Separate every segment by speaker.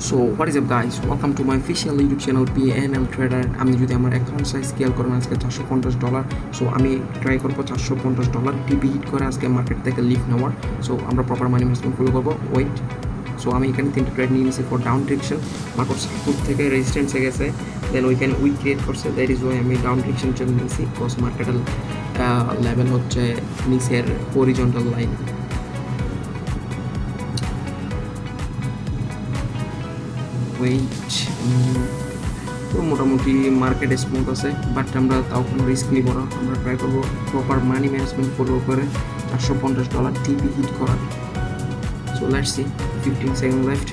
Speaker 1: So what is up guys, welcome to my official YouTube channel PNL trader. আমি যদি আমার account size scale করেন আজকে $450, so আমি ট্রাই করবো $450 টিপি হিট করে আজকে মার্কেট থেকে লিফট নেওয়ার। সো আমরা প্রপার মানি ম্যানেজমেন্ট ফলো করবো। ওয়েট, সো আমি এখানে 3টা ট্রেড নিয়ে নিয়েছি for down direction. Market support থেকে রেজিস্ট্যান্সে গেছে, দেন ওইখানে উইক ক্রিয়েট করছে, দ্যাট ইজ ওয়াই আমি ডাউন ডিরেকশন চলে নিয়েছি। বিকজ মার্কেটের লেভেল হচ্ছে নিচের হরিজন্টাল লাইন। ওয়েট, তো মোটামুটি মার্কেট স্মুথ আছে, বাট আমরা তাও কোনো রিস্ক নিব না। আমরা ট্রাই করবো প্রপার মানি ম্যানেজমেন্ট ফলো করে $450 টিপি হিট করার। So let's C, 15 second left.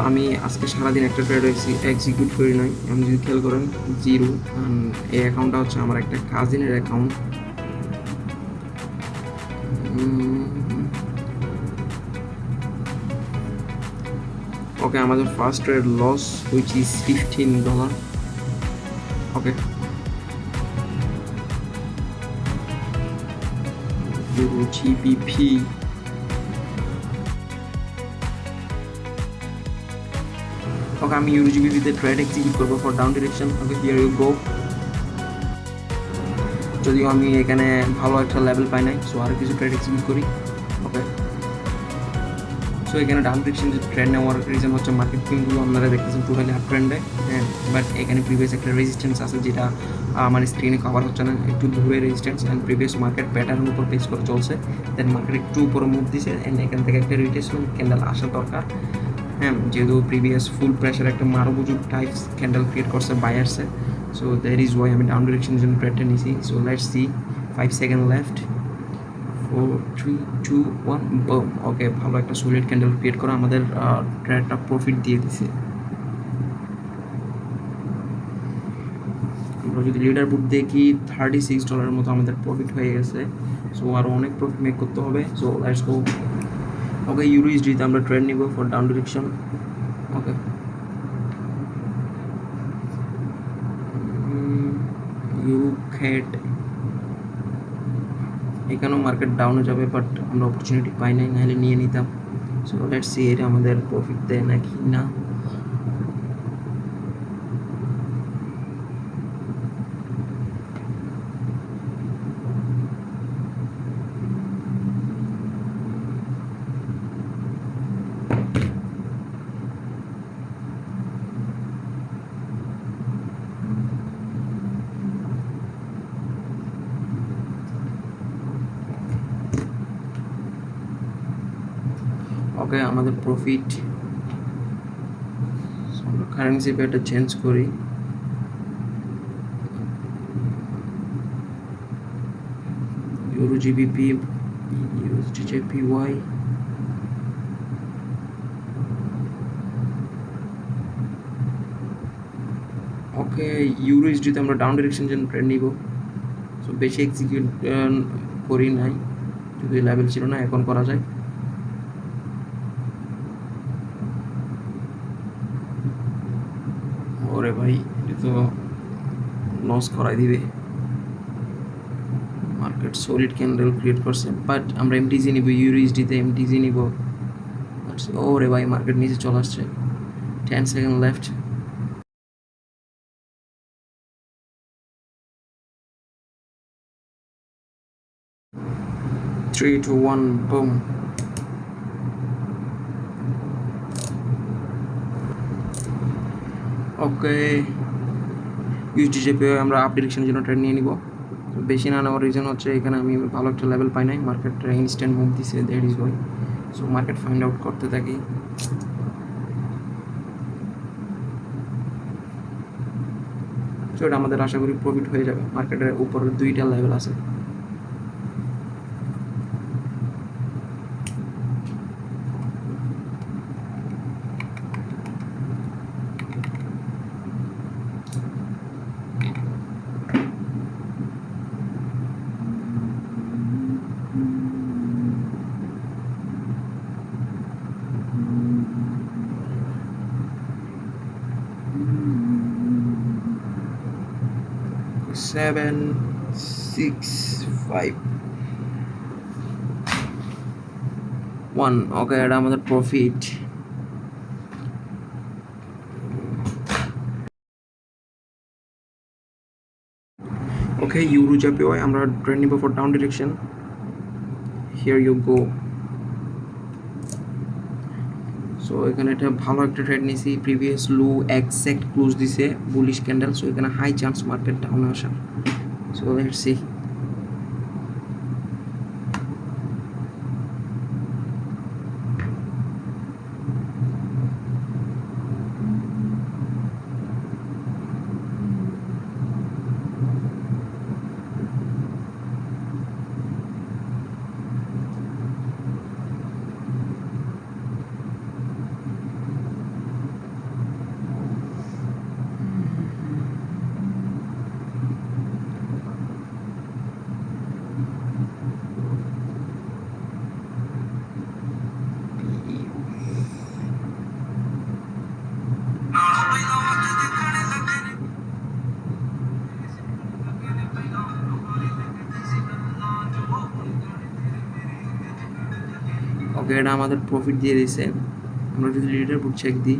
Speaker 1: আমি আজকে সারাদিন একটা ট্রেড এক্সিকিউট করি নাই, আমি যদি খেয়াল করেন 0। এই অ্যাকাউন্টটা হচ্ছে আমার একটা কাজিনের অ্যাকাউন্ট। ওকে, আমাদের first trade loss which is $15। Okay, GBP। Okay, আমি ইউরোজিবিপিতে ট্রেড এক্সিকিউট করবো for down direction. Okay, here you go. যদিও আমি এখানে ভালো একটা লেভেল পাই নাই, সো আরও কিছু ট্রেড এক্সিকিউট করি। ওকে, সো এখানে ডাউন ডিরেকশন যে ট্রেন্ড নেওয়ার রিজন হচ্ছে মার্কেট পিনগুলো আপনারা দেখতেছেন টোটালি আপ ট্রেন্ডে। হ্যাঁ, বাট এখানে প্রিভিয়াস একটা রেজিস্ট্যান্স আছে যেটা আমার স্ক্রিনে কভার হচ্ছে না, একটু দূরে রেজিস্ট্যান্স অ্যান্ড প্রিভিয়াস মার্কেট প্যাটার্নের উপর বেস করে চলছে। দেন মার্কেট একটু উপরে মুভ দিছে অ্যান্ড এখান থেকে একটা রিটেসমেন্ট ক্যান্ডেল আসা দরকার। হ্যাঁ, যেহেতু প্রিভিয়াস ফুল প্রেশার একটা মারুবুজুর টাইপস ক্যান্ডেল ক্রিয়েট করছে বায়ার্সে, সো দ্যাট ইজ ওয়াই আমি ডাউন ডিরেকশনের জন্য ট্রেডটা নিয়েছি। So let's see, 5 second left. 4 3 2 1 boom. Okay, ভালো একটা সলিড ক্যান্ডেল ক্রিয়েট করে আমাদের ট্রেডটা প্রফিট দিয়ে দিছে। আমরা যদি লিডার বুট দেখি $36 মতো আমাদের প্রফিট হয়ে গেছে। সো আরও অনেক প্রফিট মেক করতে হবে। So let's go. ওকে, ইউরোইসডিতে আমরা ট্রেড নিব ফর ডাউন ডিরেকশন। ওকে, ইউক্যাট, এখানেও মার্কেট ডাউনে যাবে, বাট আমরা অপরচুনিটি পাই নাই, নাহলে নিয়ে নিতাম। সো লেটস সি এটা আমাদের প্রফিট দেয় নাকি না। ওকে, আমাদের প্রফিট। আমরা কারেন্সি পেয়ারটা চেঞ্জ করি। Euro GBP, USD JPY. Okay, ইউরোইসডিতে আমরা ডাউন ডিরেকশন জন্য ট্রেড নিব। সো বেশি এক্সিকিউট করি নাই, যদি লেভেল ছিল না, এখন করা যায়। ওরে ভাই, এটা তো লস করাই দিবে। মার্কেট সলিড ক্যান্ডেল ক্রিয়েট করছে, বাট আমরা এমটিজি নিব, ইউরোইসডিতে এমটিজি নিব। ওরে ভাই, মার্কেট নিচে চলে আসছে। 10 সেকেন্ড লেফট। 3 2 1 বুম। ওকে, ইউএসডি জেপিও আমরা আপ ডিরেকশনের জন্য ট্রেড নিয়ে নিব। বেশি না নেওয়ার রিজন হচ্ছে এখানে আমি ভালো একটা লেভেল পাই নাই, মার্কেট ইনস্ট্যান্ট মুভ দিছে, that is Y. So market find out করতে থাকি। সো এটা আমাদের আশা করি প্রফিট হয়ে যাবে। মার্কেটের উপরে 2টা লেভেল আছে। Seven, 6, 5, 1। ওকে, এটা আমাদের প্রফিট। ওকে ইউরো JPY আমরা ট্রেড নিব for down direction. Here you go. So এখানে একটা ভালো একটা ট্রেড নিয়েছি, প্রিভিয়াস লো এক্সাক্ট ক্লোজ দিছে বুলিশ ক্যান্ডেল। সো এখানে হাই চান্স মার্কেট ডাউনে আসার। So let's see. ওকে এটা আমাদের প্রফিট দিয়ে দিছে। আমরা যদি লিডার বুট চেক দিই,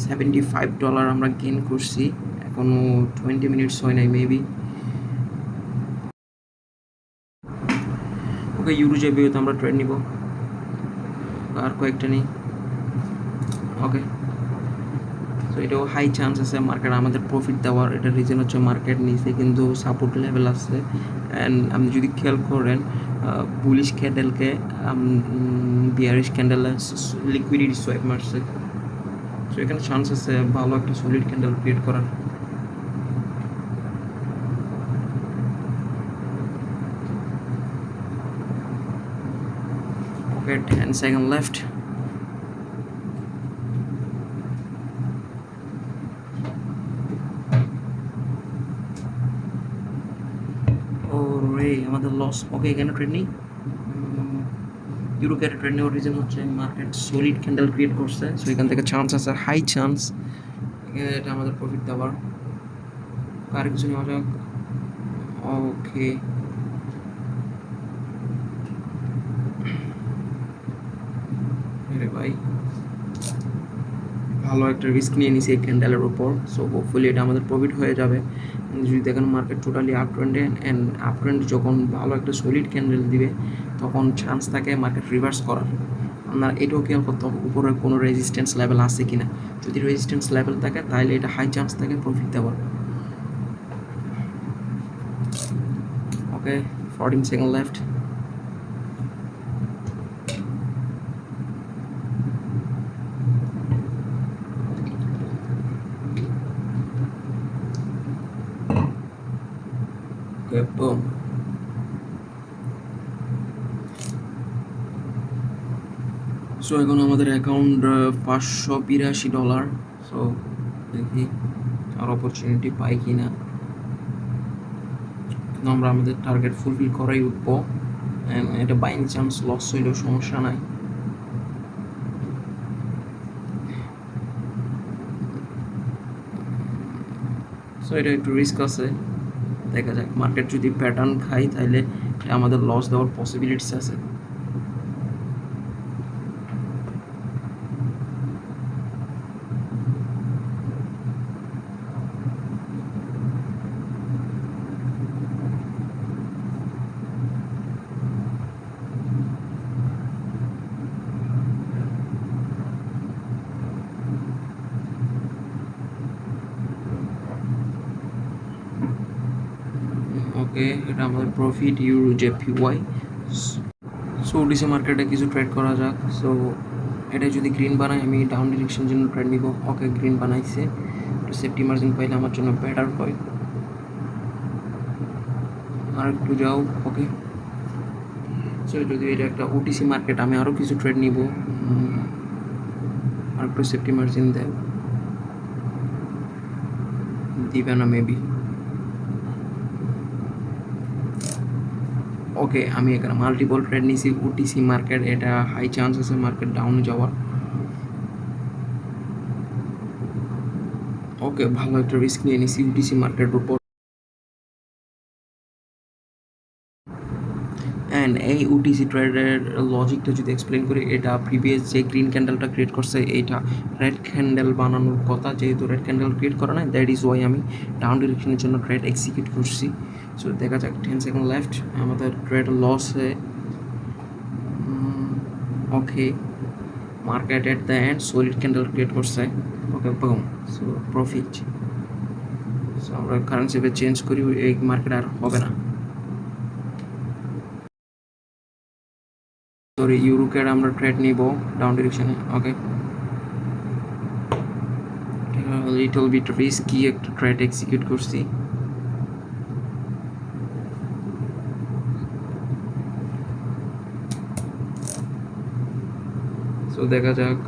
Speaker 1: $75 আমরা গেইন করছি। এখনো 20 মিনিটস হয় নাই মেবি। ওকে ইউরো JPY তো আমরা ট্রেড নিব, আর কয়েকটা নিই। ওকে তো এটাও হাই চান্স আছে মার্কেট আমাদের প্রফিট দেওয়ার। এটা রিজন হচ্ছে মার্কেট নিচে কিন্তু সাপোর্ট লেভেল আছে। অ্যান্ড আপনি যদি খেয়াল করেন বুলিশ ক্যান্ডেলকে বিয়ারিশ ক্যান্ডেলে লিকুইডিটি সোয়াইপ মারছে। সো এখানে চান্স আছে ভালো একটা সলিড ক্যান্ডেল ক্রিয়েট করার। ওকে 10 সেকেন্ড লেফট। ওরে আমাদের লস। ওকে এখানে ট্রেড নেই, ইউরো ক্যাটে ট্রেড নেওয়ার রিজন হচ্ছে মার্কেট সলিড ক্যান্ডেল ক্রিয়েট করছে। সো এখান থেকে চান্স আছে, হাই চান্স এটা আমাদের প্রফিট দেওয়ার। আর কিছু নেওয়া যাক। ওকে ভাই ভালো একটা রিস্ক নিয়ে নিছি এই ক্যান্ডেলের উপর। সো হোপফুলি এটা আমাদের প্রফিট হয়ে যাবে। যদি দেখেন মার্কেট টোটালি আপ ট্রেন্ডে, অ্যান্ড আপ ট্রেন্ড যখন ভালো একটা সলিড ক্যান্ডেল দিবে তখন চান্স থাকে মার্কেট রিভার্স করার। আপনার এটাও খেয়াল করতে হবে উপরে কোনো রেজিস্ট্যান্স লেভেল আছে কিনা। যদি রেজিস্ট্যান্স লেভেল থাকে তাহলে এটা হাই চান্স থাকে প্রফিট দেওয়ার। ওকে 14 সেকেন্ড লেফট। boom. সো এখন আমাদের অ্যাকাউন্ট $582। সো দেখি আর অপরচুনিটি পাই কি না। আমরা আমাদের টার্গেট ফুলফিল করাই উঠবো। এটা বাই এনি চান্স লস হইলেও সমস্যা নাই। সো এটা একটু রিস্ক আছে, দেখা যাক। মার্কেট যদি প্যাটার্ন খাই তাহলে আমাদের লস দেওয়ার পসিবিলিটিস আছে। ওকে এটা আমাদের profit euro JPY। So DC মার্কেটে কিছু ট্রেড করা যাক। সো এটা যদি গ্রিন বানায় আমি ডাউন ডিরেকশন জন্য ট্রেড নিব। ওকে গ্রিন বানাইছে, একটু সেফটি মার্জিন পাইলে আমার জন্য বেটার হয়। আর একটু যাও। ওকে সো যদি এটা একটা OTC মার্কেট আমি আরও কিছু ট্রেড নিব, আর একটু সেফটি মার্জিন দেয় দিবে না মেবি। ওকে আমি এখানে মাল্টিপল ট্রেড নিয়েছি OTC মার্কেট, এটা হাই চান্স আছে মার্কেট ডাউনে যাওয়ার। ওকে ভালো একটা রিস্ক নিয়ে নিয়েছি OTC মার্কেটের উপর। অ্যান্ড এই ওটিসি ট্রেডের লজিকটা যদি এক্সপ্লেন করি, এটা প্রিভিয়াস যে গ্রিন ক্যান্ডেলটা ক্রিয়েট করছে এইটা রেড ক্যান্ডেল বানানোর কথা, যেহেতু রেড ক্যান্ডেল ক্রিয়েট করে না, দ্যাট ইজ ওয়াই আমি ডাউন ডিরেকশনের জন্য ট্রেড এক্সিকিউট করছি। সো দেখা যাক, 10 সেকেন্ড লেফট, আমাদের ট্রেড লস হয়ে ওকে market at the end solid candle create করছে, ওকে বুম, সো প্রফিট। সো আমরা কারেন্সি চেঞ্জ করি, এই মার্কেট আর হবে না। সরি, ইউরোকের আমরা ট্রেড নিব ডাউন ডিরেকশনে, ওকে লিটল বিট রিস্কি একটা ট্রেড এক্সিকিউট করছি। সো দেখা যাক,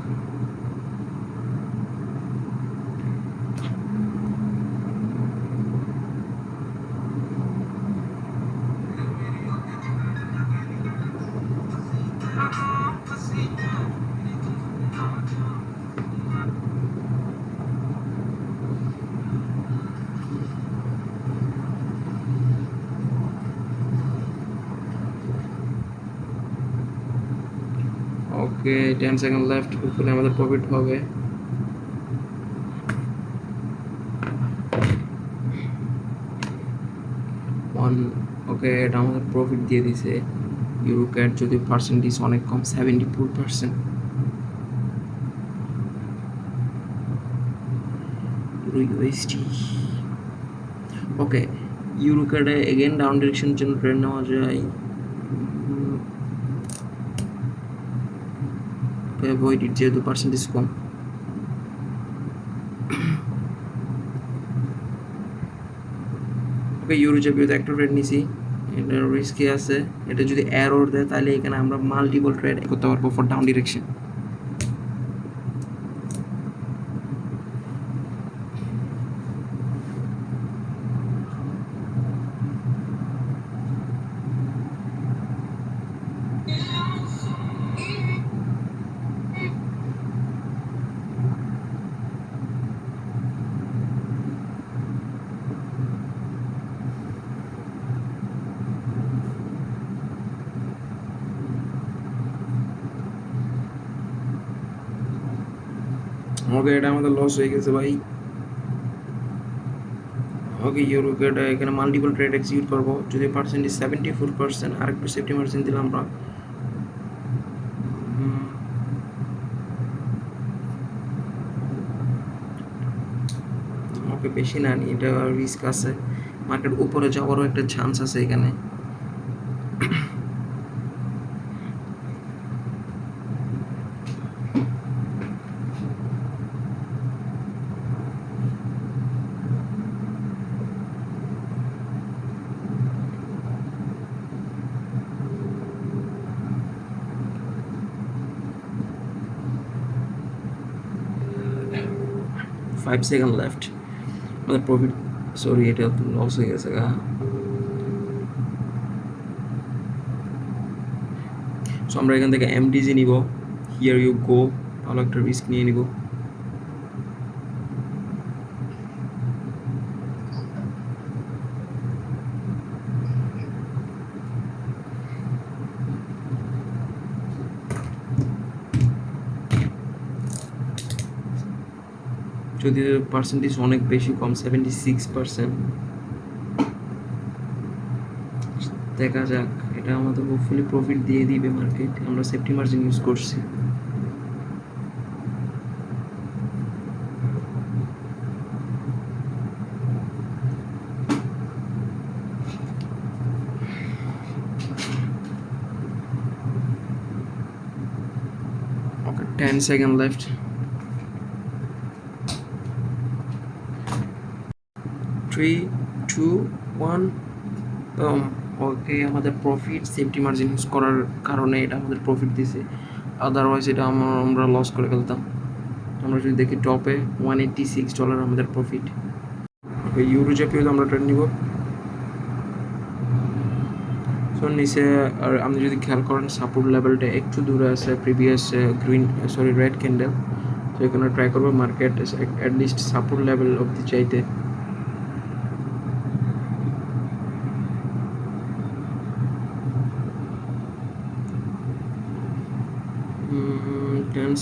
Speaker 1: ওকে 10 সেকেন্ড লেফট, হোপফুলি আমাদের প্রফিট হবে। ওকে, এটা আমাদের প্রফিট দিয়ে দিছে। ইউরোক্যাট যদি পার্সেন্টেজ অনেক কম, 74%। ওকে, ইউরোক্যাটে এগেন ডাউন ডিরেকশনের জন্য ট্রেড নেওয়া যায়। অ্যাভয়েড ইট, যেহেতু পার্সেন্টেজ কম। ওকে, ইউরো চ্যাপিওতে একটা ট্রেড নিছি, এটা রিস্কি আছে। এটা যদি এরর দেয় তাহলে এখানে আমরা মাল্টিপল ট্রেড করতে পারবো ফর ডাউন ডিরেকশন। ওকে, এটা আমাদের লস হয়ে গেছে ভাই। ওকে, ইউরোকেটা এখানে মাল্টিপল ট্রেড এক্সিকিউট করবো, যদি পার্সেন্টেজ 74%, আর একটু সেফটি মার্জিন দিলাম আমরা। ওকে, বেশি না, এটা রিস্ক আছে, মার্কেট উপরে যাওয়ারও একটা চান্স আছে এখানে। ফাইভ সেকেন্ড লেফট, আমাদের প্রফিট, সরি এটা লস হয়ে গেছে গা। সো আমরা এখান থেকে এমডিজি নিব, হিয়ার ইউ গো, ভালো একটা রিস্ক নিয়ে নিব। যদি পার্সেন্টেজ অনেক বেশি কম, 76%, দেখা যাক, এটা আমাদের হোপফুলি প্রফিট দিয়ে দিবে মার্কেট। আমরা সেফটি মার্জিন ইউজ করছি। Okay, 10 second left. Three, two, one, okay, আমাদের প্রফিট সেফটি মার্জিন ইউজ করার কারণে এটা আমাদের প্রফিট দিছে, আদারওয়াইজ এটা আমরা লস করে ফেলতাম। আমরা যদি দেখি টপে $186 আমাদের প্রফিট। ওকে, ইউরো চ্যাপিও আমরা ট্রেড নিব। সো নিচে, আর আপনি যদি খেয়াল করেন সাপোর্ট লেভেলটা একটু দূরে আছে প্রিভিয়াস রেড ক্যান্ডেল। তো এখানে ট্রাই করবো মার্কেট অ্যাটলিস্ট সাপোর্ট লেভেল অবধি চাইতে।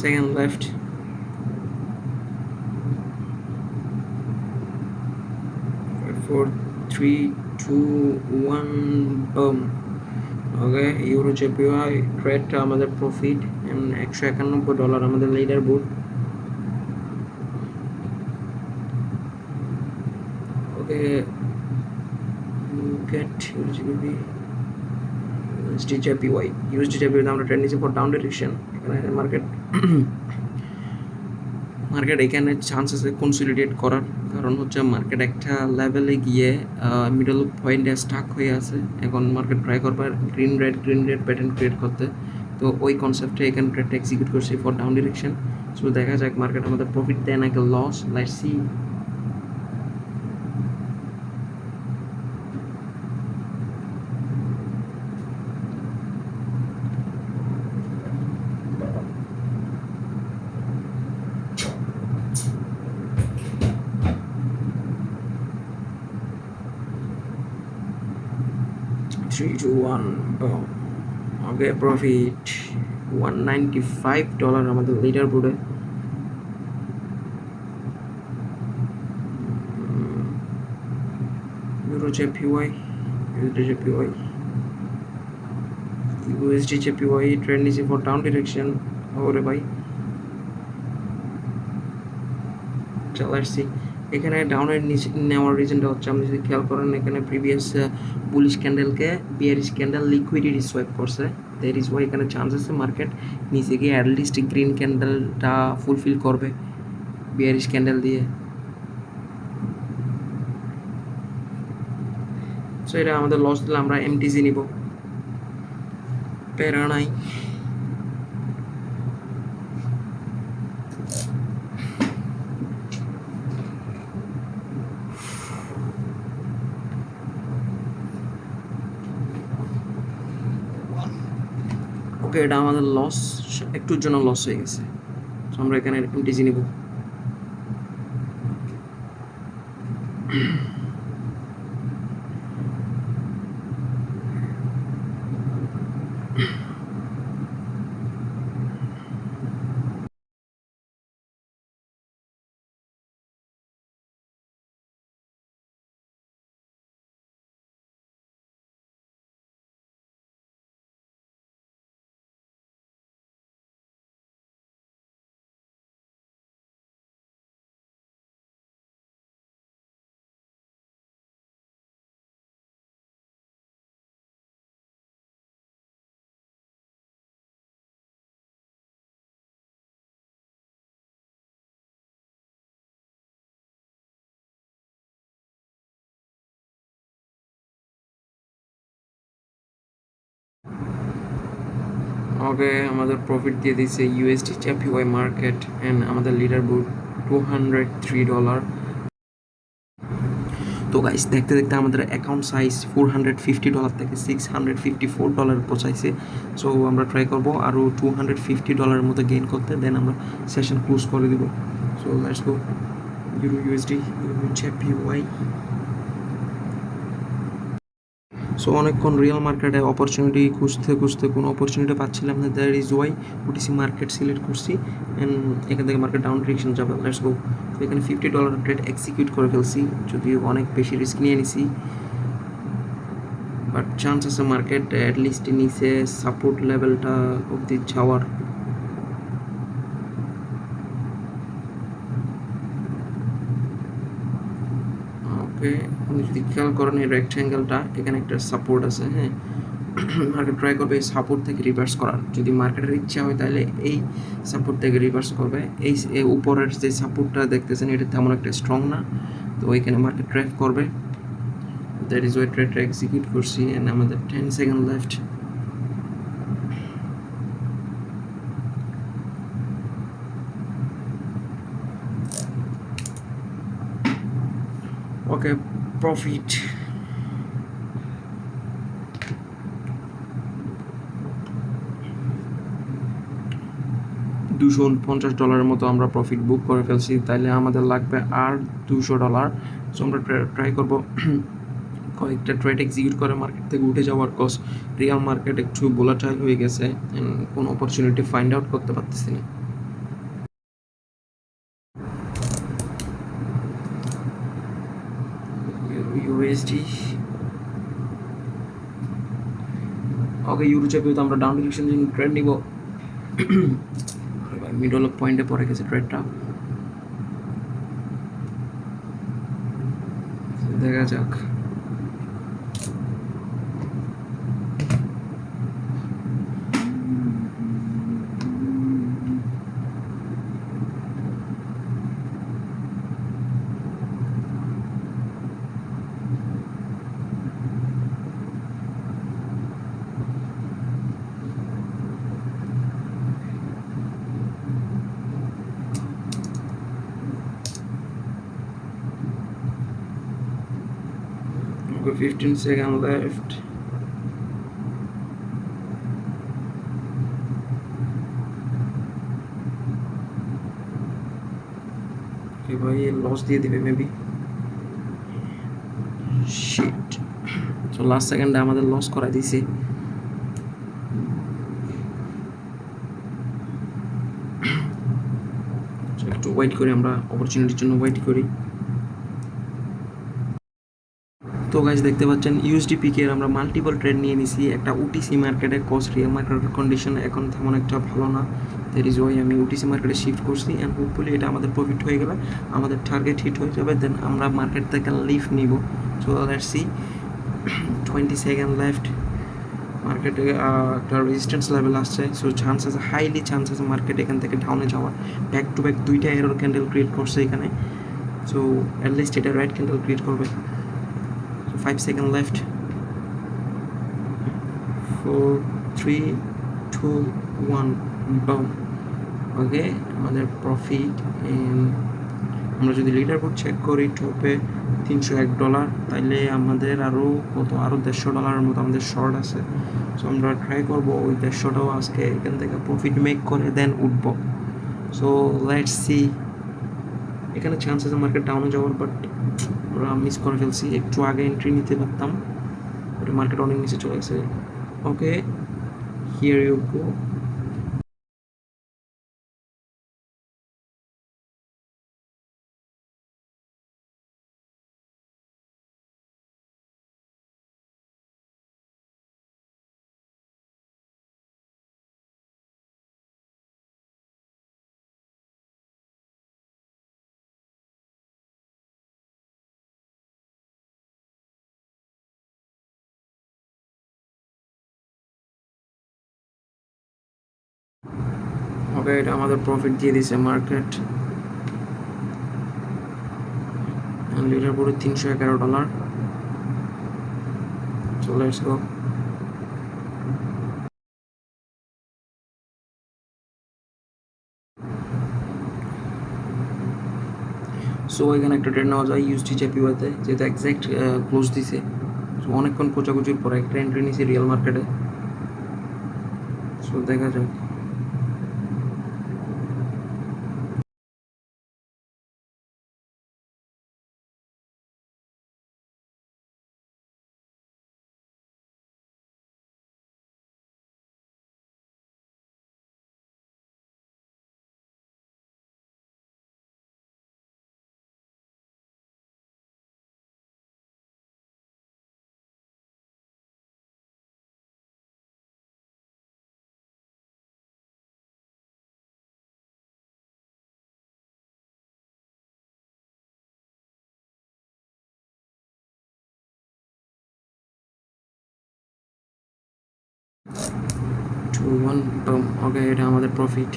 Speaker 1: seconds left. 5, 4, 3, 2, 1, boom. ওকে, ইউরো জেপিওয়াই ট্রেডটা আমাদের প্রফিট $191 আমাদের লিডার বোর্ড। ওকে, গেট ইউএসডি জেপিওয়াই আমরা ট্রেড নিয়েছি ফর ডাউন ডিরেকশন। এখানে মার্কেট এখানে চান্স আছে কনসলিডেট করার, কারণ হচ্ছে মার্কেট একটা লেভেলে গিয়ে মিডল পয়েন্টে স্টাক হয়ে আছে। এখন মার্কেট ট্রাই করবার গ্রিন রেড প্যাটার্ন ক্রিয়েট করতে, তো ওই কনসেপ্টে এখানে ট্রেডটা এক্সিকিউট করছি ফর ডাউন ডিরেকশন। সো দেখা যাক মার্কেট আমাদের প্রফিট দেয় নাকি loss, let's see. Three, two, one, boom. Okay, profit $195 আমাদের লিডার বোর্ডে। Euro JPY, USD JPY trade নিয়েছি ফর ডাউন ডিরেকশন। ওরে ভাই, চলে আসছি। এখানে ডাউনের নিচে নেওয়ার রিজনটা হচ্ছে, আপনি যদি খেয়াল করেন এখানে প্রিভিয়াস বুলিশ ক্যান্ডেলকে বিয়ারিশ ক্যান্ডেল লিকুইডিটি সোয়াইপ করছে। দ্যাট ইজ ওয়াই এখানে চান্স আছে মার্কেট নিচে গিয়ে অ্যাটলিস্ট গ্রিন ক্যান্ডেলটা ফুলফিল করবে বিয়ারিশ ক্যান্ডেল দিয়ে। সো এটা আমাদের লস দিলে আমরা এমটিসি নিব, প্যারা নাই। ওকে, এটা আমাদের লস, একটুর জন্য লস হয়ে গেছে। সো আমরা এখানে এমটিসি নিব। ওকে, আমাদের প্রফিট দিয়ে দিচ্ছে ইউএসডি জেপিওয়াই মার্কেট অ্যান্ড আমাদের লিডার বোর্ড $203। তো গাইস, দেখতে দেখতে আমাদের অ্যাকাউন্ট সাইজ $450 থেকে $654 পৌঁছাইছে। সো আমরা ট্রাই করবো আরও $250 মতো গেইন করতে, দেন আমরা সেশন ক্লোজ করে দিব। So let's go. Euro USD, euro JPY. So অনেকক্ষণ রিয়েল মার্কেটে অপরচুনিটি খুঁজতে কোনো অপরচুনিটি পাচ্ছিলাম না। That is Y OTC market select করছি অ্যান্ড এখান থেকে মার্কেট ডাউন ডিরেকশন যাবে। Let's go. তো এখানে $50 ট্রেড এক্সিকিউট করে ফেলছি, যদিও অনেক বেশি রিস্ক নিয়ে নিছি, বাট চান্স আছে মার্কেট অ্যাটলিস্ট নিচে সাপোর্ট লেভেলটা অবধি যাওয়ার। ওকে, আপনি যদি খেয়াল করেন এই রেক্ট্যাঙ্গেলটা, এখানে একটা সাপোর্ট আছে। হ্যাঁ, মার্কেট ট্রাই করবে এই সাপোর্ট থেকে রিভার্স করার। যদি মার্কেটের ইচ্ছা হয় তাহলে এই সাপোর্ট থেকে রিভার্স করবে। এই উপরের যে সাপোর্টটা দেখতেছেন এটা তেমন একটা স্ট্রং না, তো এখানে মার্কেট ট্রেড করবে। দ্যাট ইজ ওয়াই ট্রেডটা এক্সিকিউট করছি অ্যান্ড আমাদের 10 সেকেন্ড লেফট। ওকে, প্রফিট $250 মতো আমরা প্রফিট বুক করে ফেলছি। তাইলে আমাদের লাগবে আর $200। সো আমরা ট্রাই করবো কয়েকটা ট্রেড এক্সিকিউট করে মার্কেট থেকে উঠে যাওয়ার। কজ রিয়াল মার্কেট একটু ভোলাটাইল হয়ে গেছে, কোনো অপরচুনিটি ফাইন্ড আউট করতে পারতেছি না। ইউএসডি। ওকে, ইউরো চেপে তো আমরা ডাউন ডিরেকশন ট্রেড নিব। মিডল অফ পয়েন্টে পড়ে গেছে ট্রেডটা, দেখা যাক। Okay, 15 seconds left. Okay, ভাই লস দিয়ে দিবে মেবি। শিট, সো লাস্ট সেকেন্ডে আমাদের লস করাই দিয়েছি। একটু ওয়েট করি, আমরা অপরচুনিটির জন্য ওয়েট করি। তো গাইজ দেখতে পাচ্ছেন ইউএসডি পিকের আমরা মাল্টিপল ট্রেড নিয়ে নিছি একটা ওটিসি মার্কেটে। কস্ট রিয়েল মার্কেটের কন্ডিশন এখন তেমন একটা ভালো না, দ্যাট ইজ ওয়াই আমি ওটিসি মার্কেটে শিফট করছি। অ্যান্ড হোপফুলি এটা আমাদের প্রফিট হয়ে গেলে আমাদের টার্গেট হিট হয়ে যাবে, দেন আমরা মার্কেট থেকে লিফট নিব। So let's C, 20 second left. মার্কেটে একটা রেজিস্ট্যান্স লেভেল আসছে, সো চান্স আছে, হাইলি চান্স আছে মার্কেট এখান থেকে ডাউনে যাওয়ার। ব্যাক টু ব্যাক দুইটা এরর ক্যান্ডেল ক্রিয়েট করছে এখানে, সো অ্যাটলিস্ট এটা রাইট ক্যান্ডেল ক্রিয়েট করবে। 5 seconds left. 4, 3, 2, 1, boom. ওকে, আমাদের প্রফিট। আমরা যদি লিডার বোর্ড চেক করি টপে $301, তাইলে আমাদের আরও কত, আরও $150 মতো আমাদের শর্ট আছে। সো আমরা ট্রাই করবো ওই 150টাও আজকে এখান থেকে প্রফিট মেক করে দেন উঠবো। সো লেটস সি, এখানে চান্স আছে মার্কেট ডাউনে যাওয়ার, বাট আমরা মিস করে ফেলছি। একটু আগে এন্ট্রি নিতে পারতাম, ওটা মার্কেট অনেক নিচে চলে গেছে। ওকে, হিয়ার ইউ গো। ওকে, এটা আমাদের প্রফিট দিয়ে দিছে মার্কেট। লিটার পরে $311। So let's go. সো এখানে একটা ট্রেড নেওয়া যায় ইউএসডি জেপিওয়াতে, যেহেতু এক্স্যাক্ট ক্লোজ দিছে। সো অনেকক্ষণ খোঁজাখুঁজির পরে একটা এন্ট্রি নিয়েছি রিয়েল মার্কেটে। সো দেখা যাক। ওকে, এটা আমাদের প্রফিট।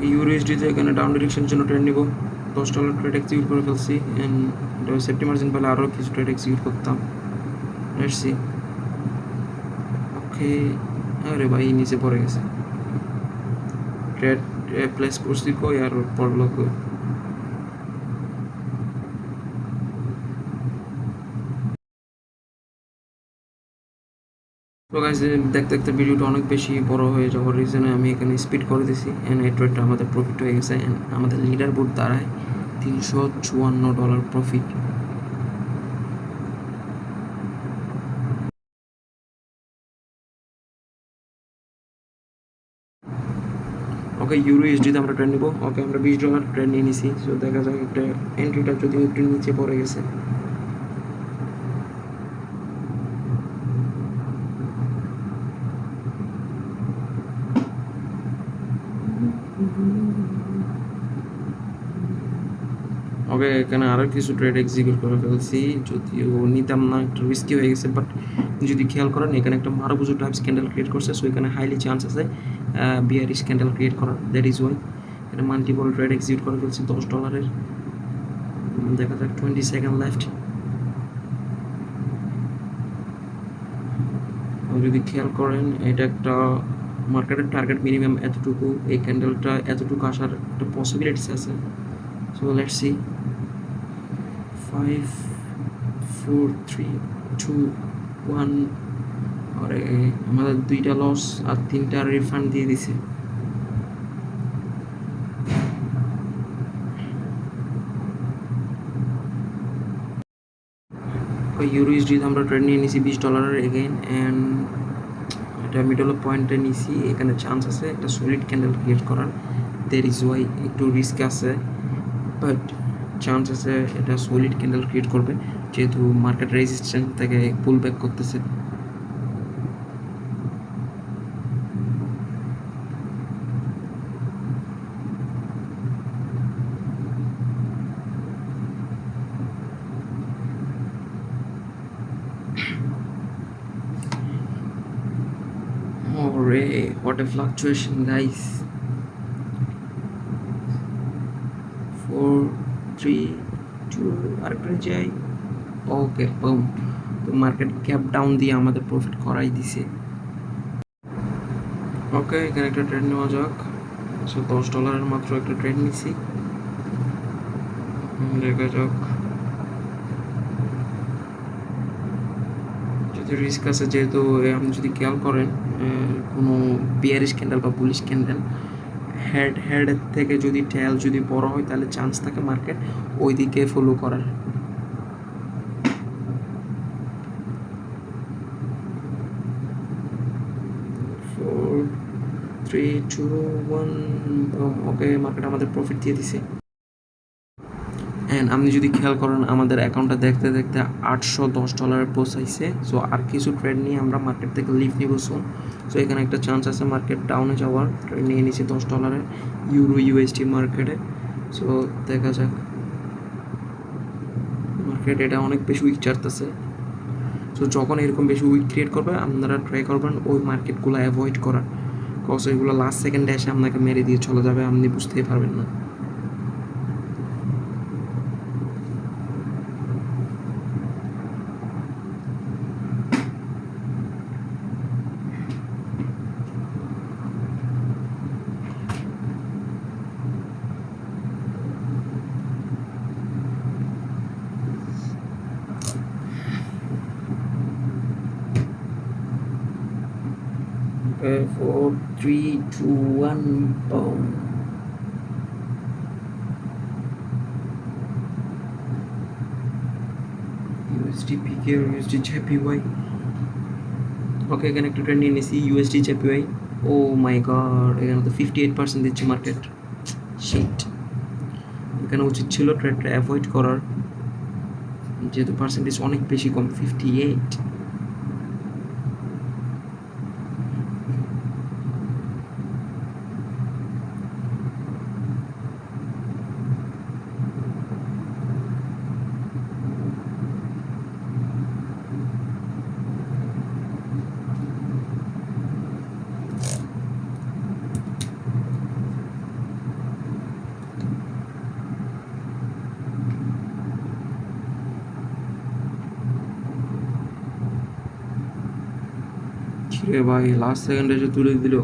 Speaker 1: ইউএসডিতে এখানে ডাউন ডিরেকশনের জন্য ট্রেড নিব। $10 ট্রেড এক্সিকিউট করে ফেলছি, অ্যান্ড সেফটি মার্জিন পেলে আরও কিছু ট্রেড এক্সিকিউট করতাম। Let's see. ওকে, আরে ভাই নিচে পড়ে গেছে। ট্রেড প্লেস করছি কই আর পড়লো কই। তো গাইস, দেখতে দেখতে ভিডিওটা অনেক বেশি বড় হয়ে যাওয়ার রিজনে আমি এখানে স্পিড করে দিছি, অ্যান্ড এই ট্রেডটা আমাদের প্রফিট হয়ে গেছে। অ্যান্ড আমাদের লিডার বোর্ড দাঁড়ায় $354 প্রফিট। ওকে ইউরো ইউএসডিতে আমরা ট্রেড নিব। ওকে আমরা $20 ট্রেড নিয়ে নিছি। সো দেখা যাক একটা এন্ট্রিটা যদি একটু নিচে পড়ে গেছে। ওকে এখানে আরও কিছু ট্রেড এক্সিকিউট করে ফেলছি, যদিও নিতাম না, একটু রিস্কি হয়ে গেছে। বাট যদি খেয়াল করেন এখানে একটা মারুবুজু টাইপ স্ক্যান্ডেল ক্রিয়েট করছে। সো এখানে হাইলি চান্স আছে বিয়ারি স্ক্যান্ডেল ক্রিয়েট করার। দ্যাট ইজ ওয়াই এটা মাল্টিপল ট্রেড এক্সিকিউট করে ফেলছি $10। দেখা যাক 20 সেকেন্ড লেফট। যদি খেয়াল করেন এটা একটা মার্কেটের টার্গেট মিনিমাম এতটুকু, এই ক্যান্ডেলটা এতটুকু আসার একটা পসিবিলিটিস আছে। So let's see. 5 4 3 2 1। আরে আমাদের 2টা লস আর 3টা রিফান্ড দিয়ে দিছে। ইউরো ইউএসডি আমরা ট্রেড নিয়ে নিছি $20 এগেইন, অ্যান্ড এটা মিডল পয়েন্টে নিছি। এখানে চান্স আছে একটা সলিড ক্যান্ডেল ক্রিয়েট করার। দ্যাট ইজ ওয়াই একটু রিস্ক আছে, বাট চান্স আছে এটা সলিড ক্যান্ডেল ক্রিয়েট করবে, যেহেতু মার্কেট রেজিস্ট্যান্স থেকে পুল ব্যাক করতেছে। Hooray, what a fluctuation, guys. 4 3 2 আরেকটু যাই। ওকে বুম, তো মার্কেট ক্যাপ ডাউন দিয়ে আমাদের প্রফিট করাই দিছে। ওকে এখানে একটা ট্রেড নেওয়া যাক। সো $10 মাত্র একটা ট্রেড নিছি। দেখা যাক, যদি রিস্ক আছে, যেহেতু আপনি যদি খেয়াল করেন কোনো বিয়ারিশ ক্যান্ডেল বা বুলিশ ক্যান্ডেল হেড থেকে যদি টেল যদি বড় হয়, তাহলে চান্স থাকে মার্কেট ওই দিকে ফলো করার। ওকে মার্কেট আমাদের প্রফিট দিয়ে দিছে। অ্যান্ড আপনি যদি খেয়াল করেন আমাদের অ্যাকাউন্টটা দেখতে দেখতে $810 পৌঁছাইছে। সো আর কিছু ট্রেড নিয়ে আমরা মার্কেট থেকে লিভ নিব সোন। সো এখানে একটা চান্স আছে মার্কেট ডাউনে যাওয়ার। ট্রেড নিয়ে নিয়েছি $10 ইউরো ইউএসডি মার্কেটে। সো দেখা যাক, মার্কেট এটা অনেক বেশি উইক চারতেছে। সো যখন এরকম বেশি উইক ক্রিয়েট করবে, আপনারা ট্রাই করবেন ওই মার্কেটগুলো অ্যাভয়েড করার, কজ এগুলো লাস্ট সেকেন্ডে এসে আপনাকে মেরে দিয়ে চলে যাবে, আপনি বুঝতেই পারবেন না। Okay, 4 3 2 1 boom. USD PK or USD JPY. ওকে এখানে একটা ট্রেন্ড নিয়ে নিয়েছি USD JPY। ও মাই গড, এখানে তো 58% দিচ্ছে মার্কেট। শিট, এখানে উচিত ছিল ট্রেডটা অ্যাভয়েড করার, যেহেতু পার্সেন্টেজ অনেক বেশি কম, 58। রে ভাই, লাস্ট সেকেন্ডে যে তুলে দিল।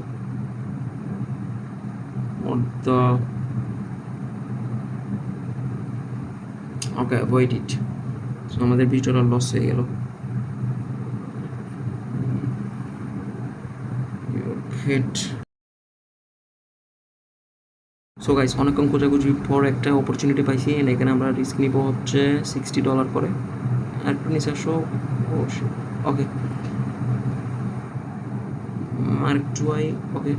Speaker 1: ওকে অ্যাভয়েড ইট। সো আমাদের $20 লস হয়ে গেল। সো গাইস, অনেকক্ষণ খোঁজাখুঁজির পর একটা অপরচুনিটি পাইছি, এখানে আমরা রিস্ক নিব হচ্ছে $60 করে। আর একটু নিচে আসো। ওকে মার্ক টুয়াই। ওকে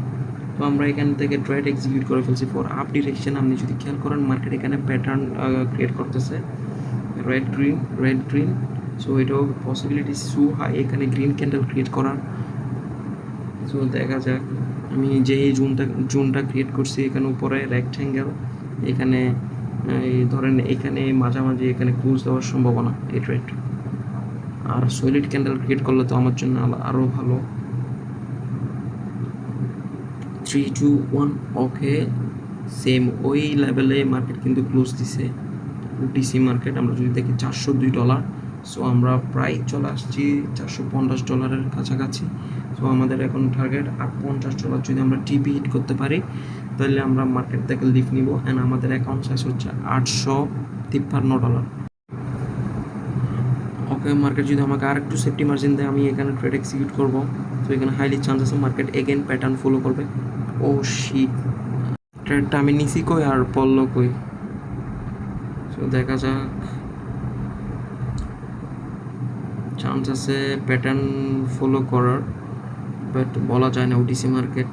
Speaker 1: তো আমরা এখান থেকে ট্রেড এক্সিকিউট করে ফেলছি ফর আপ ডিরেকশন। আপনি যদি খেয়াল করেন মার্কেট এখানে প্যাটার্ন ক্রিয়েট করতেছে রেড গ্রিন। সো এটাও পসিবিলিটি সু হাই এখানে গ্রিন ক্যান্ডেল ক্রিয়েট করার। সো দেখা যাক, আমি যে এই জোনটা ক্রিয়েট করছি এখানে উপরে রেক্ট্যাঙ্গেল, এখানে এই ধরেন এখানে মাঝামাঝি এখানে ক্লোজ দেওয়ার সম্ভাবনা এই ট্রেড। আর সলিড ক্যান্ডেল ক্রিয়েট করলে তো আমার জন্য আরও ভালো। 3 2 1 ওকে, সেম ওই লেভেলে মার্কেট কিন্তু ক্লোজ দিছে ওটিসি মার্কেট। আমরা যদি দেখি $402, সো আমরা প্রায় চলে আসছি $450 কাছাকাছি। সো আমাদের এখন টার্গেট $50 যদি আমরা টিপি হিট করতে পারি তাহলে আমরা মার্কেট থেকে লিফট নিব। অ্যান্ড আমাদের অ্যাকাউন্ট সাইজ হচ্ছে $853। ওকে, মার্কেট যদি আমাকে আর একটু সেফটি মার্জিন দেয় আমি এখানে ট্রেড এক্সিকিউট করবো। তো এখানে হাইলি চান্স আছে মার্কেট এগেন প্যাটার্ন ফলো করবে। ও শিট, ট্রেডটা আমি নিছি কই আর পড়লো কই। সো দেখা যাক, চান্স আছে প্যাটার্ন ফলো করার, বাট বলা যায় না। ওটিসি মার্কেট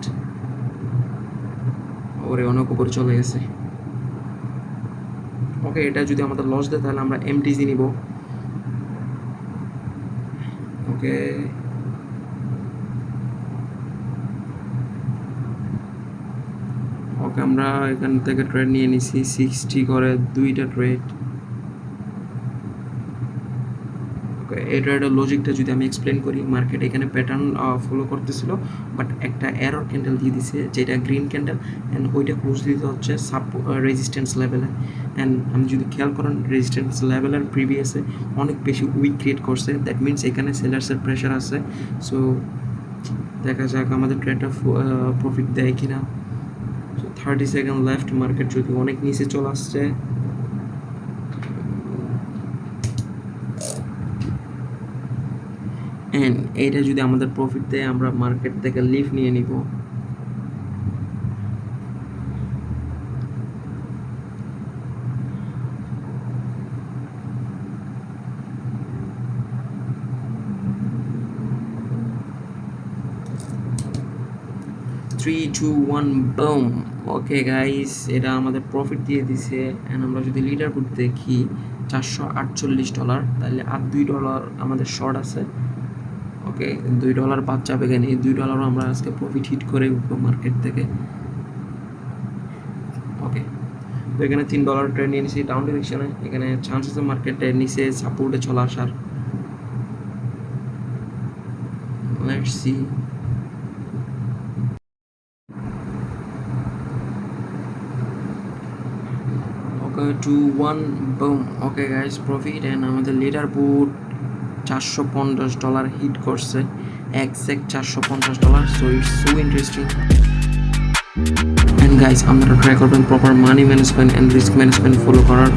Speaker 1: ওরে অনেক উপরে চলে গেছে। ওকে, এটা যদি আমাদের লস দেয় তাহলে আমরা এমটিজি নিব। ওকে, ওকে আমরা এখান থেকে ট্রেড নিয়ে নিছি 60 করে দুইটা ট্রেড। ওকে, এই ট্রেডের লজিকটা যদি আমি এক্সপ্লেন করি, মার্কেট এখানে প্যাটার্ন ফলো করতেছিল বাট একটা এরর ক্যান্ডেল দিয়ে দিছে যেটা গ্রিন ক্যান্ডেল, অ্যান্ড ওইটা ক্লোজ দিতে হচ্ছে রেজিস্ট্যান্স লেভেলে। অ্যান্ড আমি যদি খেয়াল করেন রেজিস্ট্যান্স লেভেলের প্রিভিয়াসে অনেক বেশি উইক ক্রিয়েট করছে, দ্যাট মিনস এখানে সেলার্সের প্রেশার আছে। সো দেখা যাক আমাদের ট্রেডটা প্রফিট দেয় কিনা। 30 সেকেন্ড লেফট, মার্কেট যদি অনেক নিচে চলে আসছে। অ্যান্ড এইটা যদি আমাদের প্রফিট দেয় আমরা মার্কেট থেকে লিফট নিয়ে নিব। Three, two, one, boom. Okay guys, এটা আমাদের প্রফিট দিয়ে দিছে। অ্যান্ড আমরা যদি লিডার বোর্ড দেখি $448, তাহলে আর $2 আমাদের শর্ট আছে। ওকে, $2 বাদ যাবে কেন, এই $2 আমরা আজকে প্রফিট হিট করে উঠবো মার্কেট থেকে। ওকে, তো এখানে $3 ট্রেড নিয়ে নিছি ডাউন ডিরেকশনে। এখানে চান্স আছে মার্কেটে নিচে সাপোর্টে চলে আসার। Let's see. Okay, 2 1 boom. Okay guys, profit. And আমাদের লিডার বোর্ড $450 হিট করছে, exact $450। So it's so interesting. And guys, আপনারা ট্রাই করবেন proper money management and risk management follow করার।